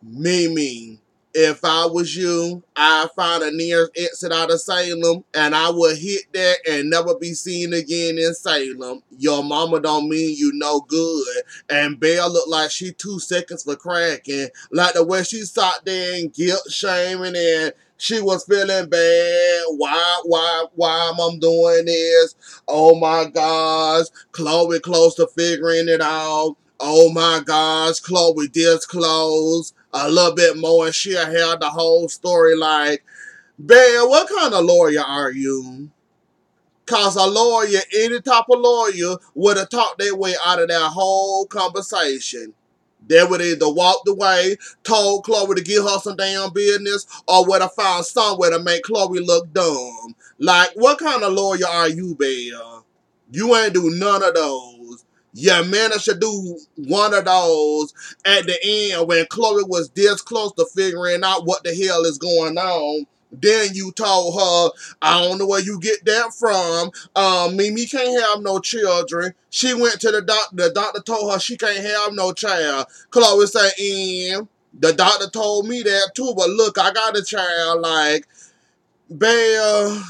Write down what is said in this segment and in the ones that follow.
Mimi, if I was you, I'd find a near exit out of Salem and I would hit that and never be seen again in Salem. Your mama don't mean you no good. And Belle looked like she 2 seconds for cracking. Like the way she sat there and guilt shaming and she was feeling bad. Why am I doing this? Oh my gosh. Chloe close to figuring it out. Oh my gosh, Chloe disclosed a little bit more and she'll have the whole story like, Bear, what kind of lawyer are you? Cause a lawyer, any type of lawyer, would have talked their way out of that whole conversation. They would either walked away, told Chloe to give her some damn business, or would have found somewhere to make Chloe look dumb. Like, what kind of lawyer are you, Bear? You ain't do none of those. Yeah, man, I should do one of those at the end when Chloe was this close to figuring out what the hell is going on. Then you told her, I don't know where you get that from. Mimi can't have no children. She went to the doctor. The doctor told her she can't have no child. Chloe said, the doctor told me that too, but look, I got a child. Like, Bear,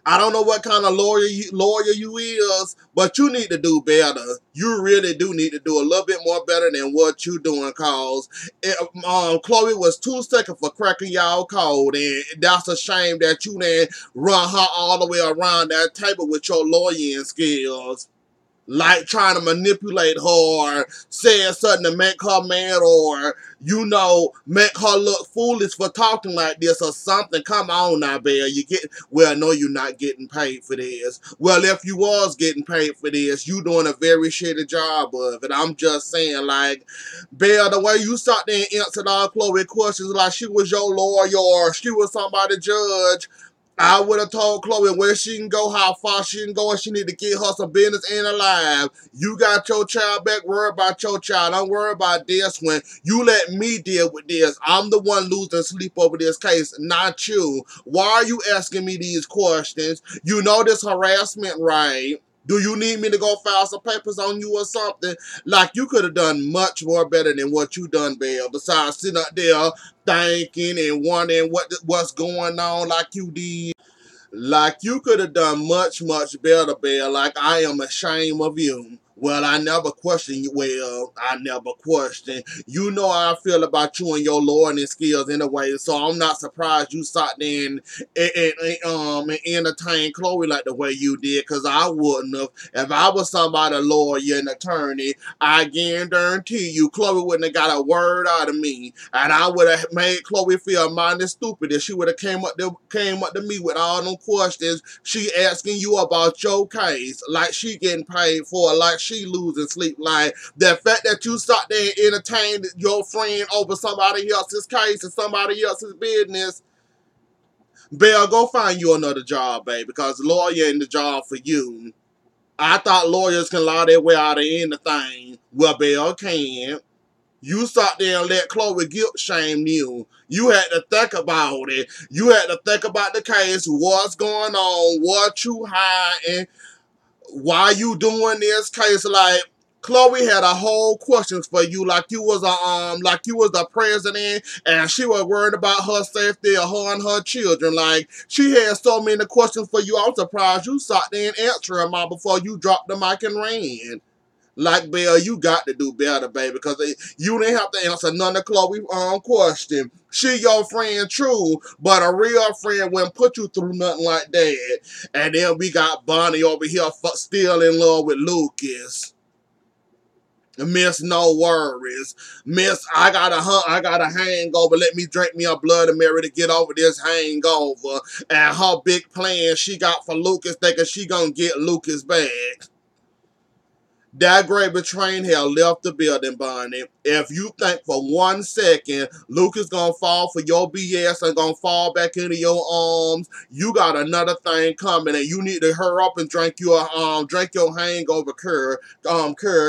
I don't know what kind of lawyer you is, but you need to do better. You really do need to do a little bit more better than what you doing, cause Chloe was 2 seconds for cracking y'all code, and that's a shame that you didn't run her all the way around that table with your lawyering skills. Like trying to manipulate her or saying something to make her mad or, make her look foolish for talking like this or something. Come on now, Bear. Well, no, you're not getting paid for this. Well, if you was getting paid for this, you doing a very shitty job of it. I'm just saying, like, Bear, the way you sat there and answered all Chloe questions like she was your lawyer or she was somebody's judge, I would have told Chloe where she can go, how far she can go, and she need to get her some business and alive. You got your child back, worry about your child. Don't worry about this when you let me deal with this. I'm the one losing sleep over this case, not you. Why are you asking me these questions? You know this harassment, right? Do you need me to go file some papers on you or something? Like, you could have done much more better than what you done, Belle, besides sitting up there thinking and wondering what's going on like you did. Like, you could have done much, much better, Belle. Like, I am ashamed of you. Well, I never questioned you. Well, I never questioned. You know how I feel about you and your learning skills anyway, so I'm not surprised you sat there and entertained Chloe like the way you did, because I wouldn't have. If I was somebody, lawyer and attorney, I guarantee you Chloe wouldn't have got a word out of me, and I would have made Chloe feel mighty stupid if she would have came up to me with all them questions. She asking you about your case, like she getting paid for it, like she losing sleep. Like, the fact that you sat there and entertained your friend over somebody else's case and somebody else's business. Belle, go find you another job, baby, because lawyer ain't the job for you. I thought lawyers can lie their way out of anything. Well, Belle can't. You sat there and let Chloe guilt shame you. You had to think about it. You had to think about the case, what's going on, what you hiding, why you doing this case. Like, Chloe had a whole questions for you, like you was the president, and she was worried about her safety of her and her children. Like, she had so many questions for you. I'm surprised you sat there and answered them all before you dropped the mic and ran. Like, Belle, you got to do better, baby, because you didn't have to answer none of Chloe's question. She your friend, true, but a real friend wouldn't put you through nothing like that. And then we got Bonnie over here still in love with Lucas. Miss No Worries. Miss, I got a hangover. Let me drink me a Bloody Mary to get over this hangover. And her big plan she got for Lucas, thinking she gonna get Lucas back. That gravy train had left the building, Bonnie. If you think for 1 second Lucas gonna fall for your BS and gonna fall back into your arms, you got another thing coming, and you need to hurry up and drink your hangover cure,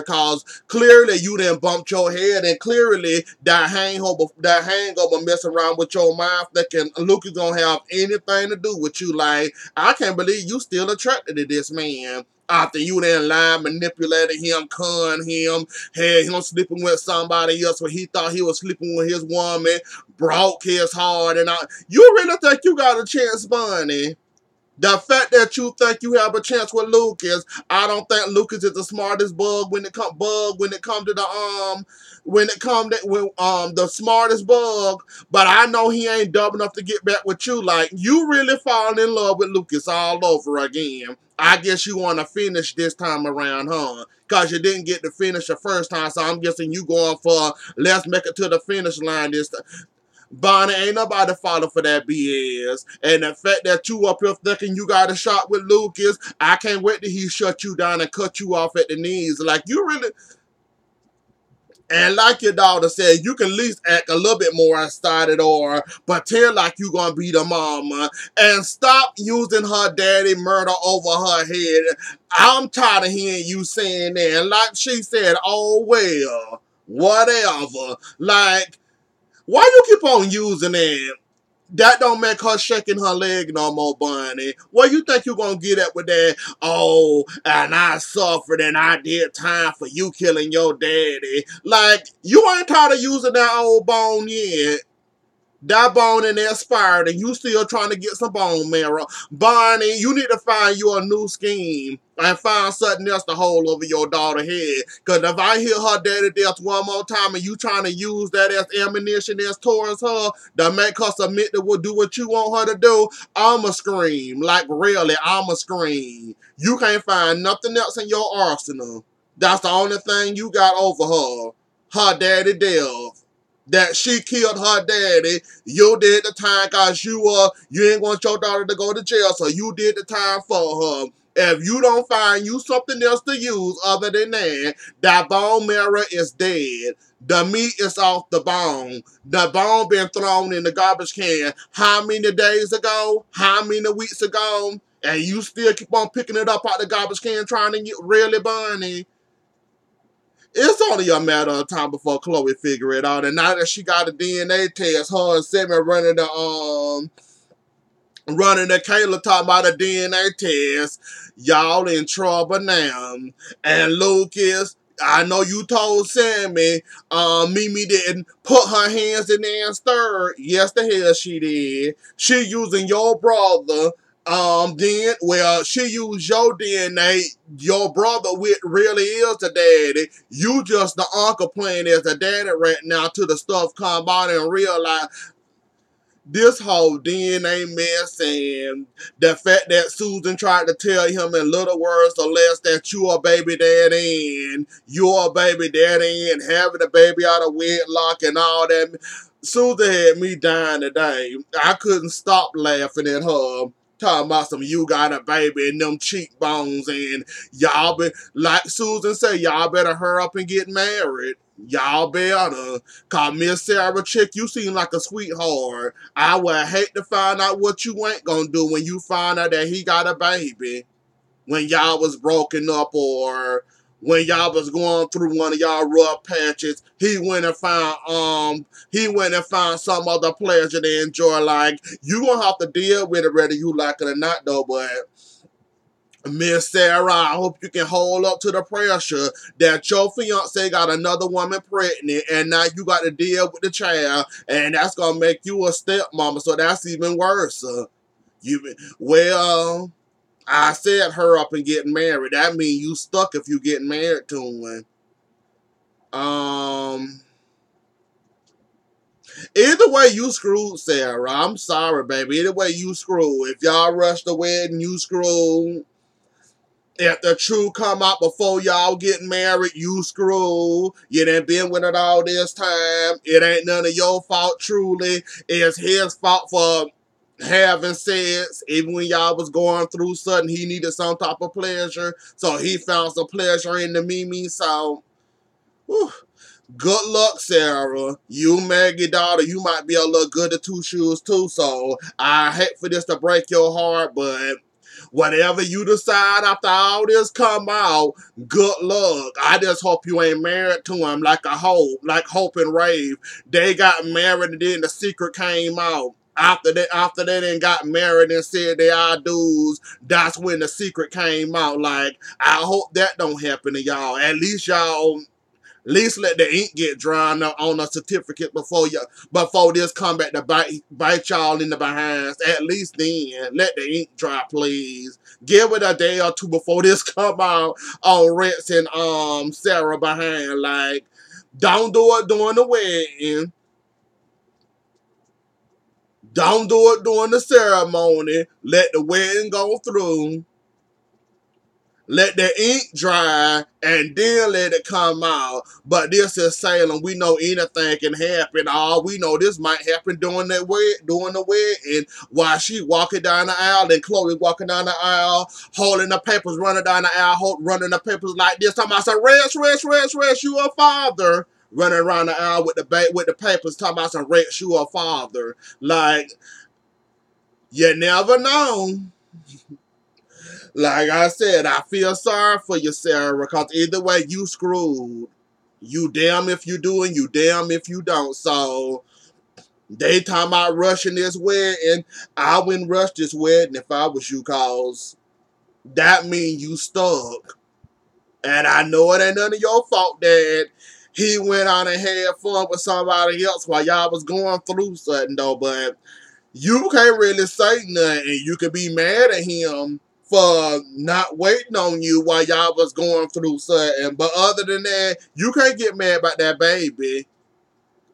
cause clearly you done bumped your head, and clearly that hangover messing around with your mind, thinking Lucas gonna have anything to do with you. Like, I can't believe you still attracted to this man. After you then lied, manipulated him, conned him, had him sleeping with somebody else when he thought he was sleeping with his woman, broke his heart, and all. You really think you got a chance, Bunny? The fact that you think you have a chance with Lucas, I don't think Lucas is the smartest bug when it comes to the smartest bug. But I know he ain't dumb enough to get back with you. Like, you really falling in love with Lucas all over again. I guess you want to finish this time around, huh? Because you didn't get to finish the first time, so I'm guessing you going for let's make it to the finish line this time. Bonnie, ain't nobody falling for that BS. And the fact that you up here thinking you got a shot with Lucas, I can't wait till he shut you down and cut you off at the knees. Like, you really... And like your daughter said, you can at least act a little bit more excited or pretend like you gonna be the mama. And stop using her daddy murder over her head. I'm tired of hearing you saying that. And like she said, oh well, whatever. Like, why you keep on using it? That don't make her shaking her leg no more, Bunny. What you think you gonna get at with that? Oh, and I suffered and I did time for you killing your daddy. Like, you ain't tired of using that old bone yet. That bone and expired and you still trying to get some bone marrow. Bonnie, you need to find you a new scheme and find something else to hold over your daughter's head. Because if I hear her daddy death one more time and you trying to use that as ammunition as towards her to make her submit to do what you want her to do, I'ma scream. Like, really, I'ma scream. You can't find nothing else in your arsenal. That's the only thing you got over her. Her daddy death. That she killed her daddy, you did the time because you ain't want your daughter to go to jail, so you did the time for her. If you don't find you something else to use other than that, that bone marrow is dead. The meat is off the bone. The bone been thrown in the garbage can how many days ago? How many weeks ago? And you still keep on picking it up out the garbage can trying to get really Bunny. It's only a matter of time before Chloe figure it out. And now that she got a DNA test, her and Sammy running the Kayla talking about a DNA test. Y'all in trouble now. And Lucas, I know you told Sammy, Mimi didn't put her hands in there and stir. Yes, the hell she did. She using your brother. She used your DNA. Your brother really is the daddy. You just the uncle playing as the daddy right now till the stuff come out and realize this whole DNA mess and the fact that Susan tried to tell him in little words or less that you are baby daddy and you're a baby daddy and having a baby out of wedlock and all that. Susan had me dying today. I couldn't stop laughing at her. Talking about some you got a baby and them cheekbones and y'all be like Susan say, y'all better hurry up and get married. Y'all better. Cause Miss Sarah Chick, you seem like a sweetheart. I would hate to find out what you ain't gonna do when you find out that he got a baby. When y'all was broken up or when y'all was going through one of y'all rough patches, he went and found some other pleasure to enjoy. Like, you gonna have to deal with it whether you like it or not though, but Miss Sarah, I hope you can hold up to the pressure that your fiance got another woman pregnant and now you got to deal with the child and that's going to make you a stepmama, so that's even worse. I said hurry up and get married. That means you stuck if you get married to him. Either way, you screwed, Sarah. I'm sorry, baby. Either way, you screwed. If y'all rushed the wedding, you screwed. If the truth come out before y'all get married, you screwed. You done been with it all this time. It ain't none of your fault, truly. It's his fault for having sex. Even when y'all was going through something, he needed some type of pleasure. So he found some pleasure in the Mimi. So, whew. Good luck, Sarah. You, Maggie, daughter, you might be a little good at two shoes too. So I hate for this to break your heart, but whatever you decide after all this come out, good luck. I just hope you ain't married to him like Hope and Rave. They got married and then the secret came out. after they then got married and said they are dudes, that's when the secret came out. Like, I hope that don't happen to y'all. At least let the ink get dry on a certificate before this come back to bite y'all in the behinds. At least then, let the ink dry, please. Give it a day or two before this come out on Rex and Sarah behind. Like, don't do it during the wedding. Don't do it during the ceremony. Let the wedding go through. Let the ink dry and then let it come out. But this is Salem. We know anything can happen. All we know, this might happen during the wedding while she walking down the aisle and Chloe walking down the aisle, holding the papers, running down the aisle, running the papers like this. Talking about, some Rex, you a father. Running around the aisle with the papers, talking about some Rex, you a father. Like, you never know. Like I said, I feel sorry for you, Sarah, because either way, you screwed. You damn if you do and you damn if you don't. So, they talking about rushing this wedding. I wouldn't rush this wedding if I was you, cause that mean you stuck. And I know it ain't none of your fault that he went on and had fun with somebody else while y'all was going through something, though. But you can't really say nothing. You could be mad at him for not waiting on you while y'all was going through something. But other than that, you can't get mad about that baby.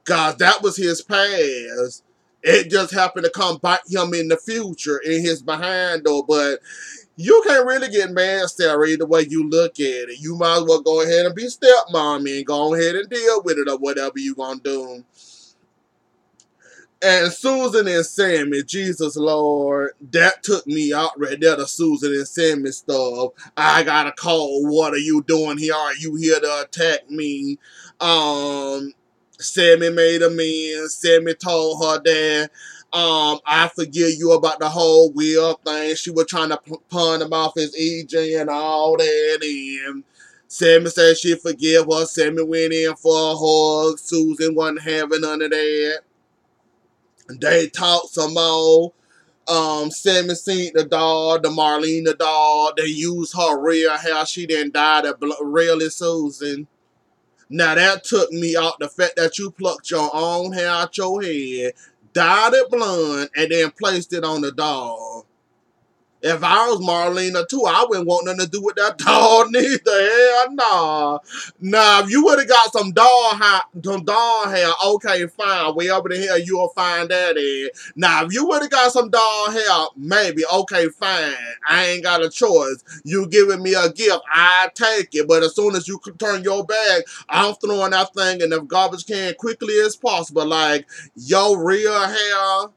Cause that was his past. It just happened to come bite him in the future in his behind though. But you can't really get mad, Sarah, either way you look at it. You might as well go ahead and be stepmommy and go ahead and deal with it or whatever you gonna do. And Susan and Sammy, Jesus Lord, that took me out right there, the Susan and Sammy stuff. I got a call. What are you doing here? Are you here to attack me? Sammy made amends. Sammy told her that I forgive you about the whole Will thing. She was trying to pawn him off as EJ and all that. And Sammy said she forgive her. Sammy went in for a hug. Susan wasn't having none of that. They talked some more. Sammy seen the dog, the Marlene the dog. They used her real hair. She didn't dye the really Susan. Now that took me out the fact that you plucked your own hair out your head, dyed it blonde, and then placed it on the dog. If I was Marlena too, I wouldn't want nothing to do with that dog neither. Hell nah. Nah, if you would have got some dog hair, okay, fine. Wherever the hell you'll find that at. Now, if you would have got some dog hair, maybe, okay, fine. I ain't got a choice. You giving me a gift, I take it. But as soon as you turn your back, I'm throwing that thing in the garbage can quickly as possible. Like, your real hair.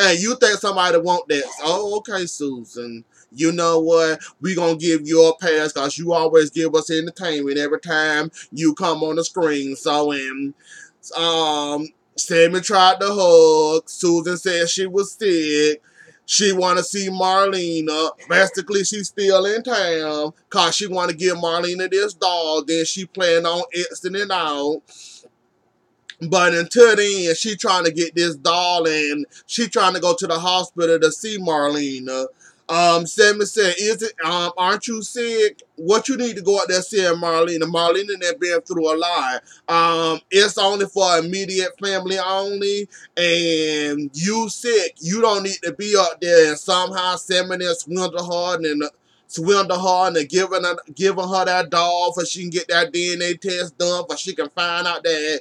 And you think somebody want that. Oh, okay, Susan. You know what? We gonna give you a pass because you always give us entertainment every time you come on the screen. So, Sammy tried to hug. Susan said she was sick. She want to see Marlena. Basically, she's still in town because she want to give Marlena this dog. Then she plan on exiting out. But until then, she trying to get this doll and she trying to go to the hospital to see Marlena. Sammy said, aren't you sick? What you need to go out there seeing Marlena. Marlena that been through a lot. It's only for immediate family only. And you sick. You don't need to be out there. And somehow Sammy then swindle her and giving her that dog for she can get that DNA test done for she can find out that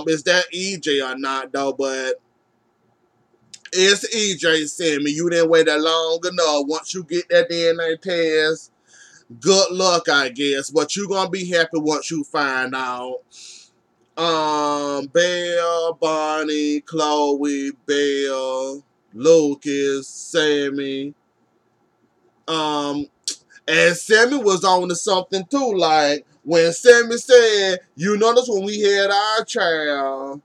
is that EJ or not though. But it's EJ, Sammy. You didn't wait that long enough. Once you get that DNA test, good luck, I guess. But you gonna be happy once you find out. Belle, Bonnie, Chloe, Belle, Lucas, Sammy. And Sammy was on to something too. Like when Sammy said, "You notice when we had our child,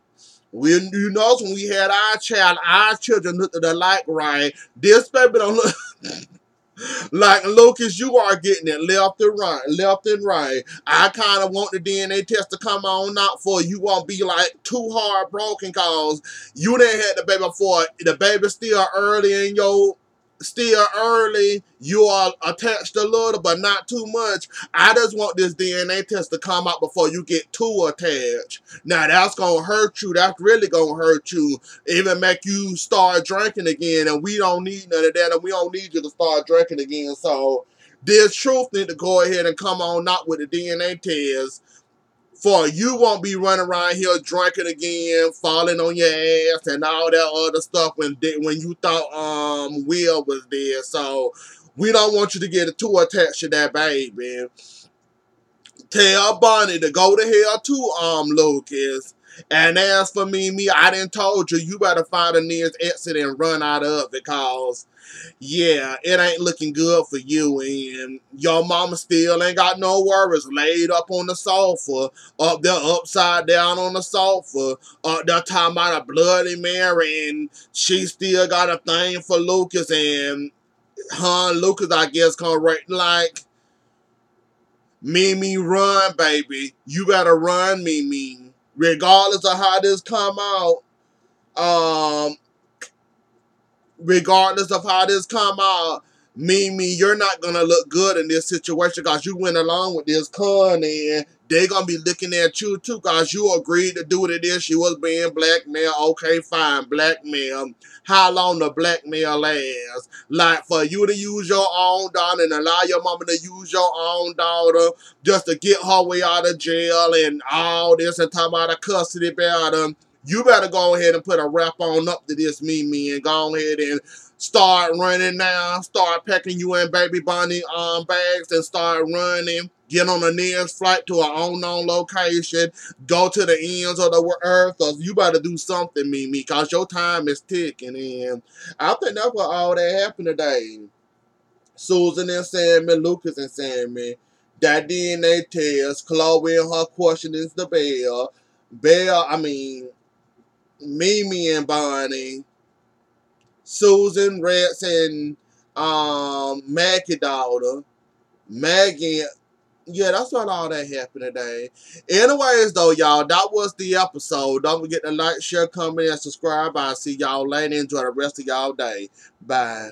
you notice when we had our child, our children looked alike, right? This baby don't look." Like, Lucas, you are getting it left and right, left and right. I kind of want the DNA test to come on out for you. Won't be like too heartbroken cause you didn't have the baby before. The baby still early in your, still early. You are attached a little, but not too much. I just want this DNA test to come out before you get too attached. Now that's gonna hurt you. That's really gonna hurt you. Even make you start drinking again, and we don't need none of that, and we don't need you to start drinking again. So this truth need to go ahead and come on out with the DNA test. For you won't be running around here drinking again, falling on your ass, and all that other stuff when you thought Will was there. So we don't want you to get too attached to that baby. Tell Bonnie to go to hell too, Lucas. And as for me, I done told you, you better find a nearest exit and run out of it, cause yeah, it ain't looking good for you, and your mama still ain't got no worries. Laid up on the sofa, up there upside down on the sofa, up there talking about a Bloody Mary, and she still got a thing for Lucas, and Lucas, I guess, correct, like, Mimi, run, baby. You better run, Mimi. Regardless of how this come out, um, regardless of how this come out, Mimi, you're not gonna look good in this situation because you went along with this con, and they gonna be looking at you too because you agreed to do this. You was being blackmailed. Okay, fine, blackmail. How long the blackmail lasts? Like, for you to use your own daughter and allow your mama to use your own daughter just to get her way out of jail and all this and talk about a custody battle. You better go ahead and put a wrap on up to this, Mimi, and go ahead and start running now. Start packing you in baby bunny bags and start running. Get on the nearest flight to an unknown location. Go to the ends of the earth. Or you better do something, Mimi, because your time is ticking. And I think that's what all that happened today. Susan and Sammy, Lucas and Sammy, that DNA test, Chloe and her questionings the Bell. Mimi and Bonnie, Susan, Rex, and Maggie daughter. Maggie, yeah, that's what all that happened today. Anyways, though, y'all, that was the episode. Don't forget to like, share, comment, and subscribe. I'll see y'all later. Enjoy the rest of y'all day. Bye.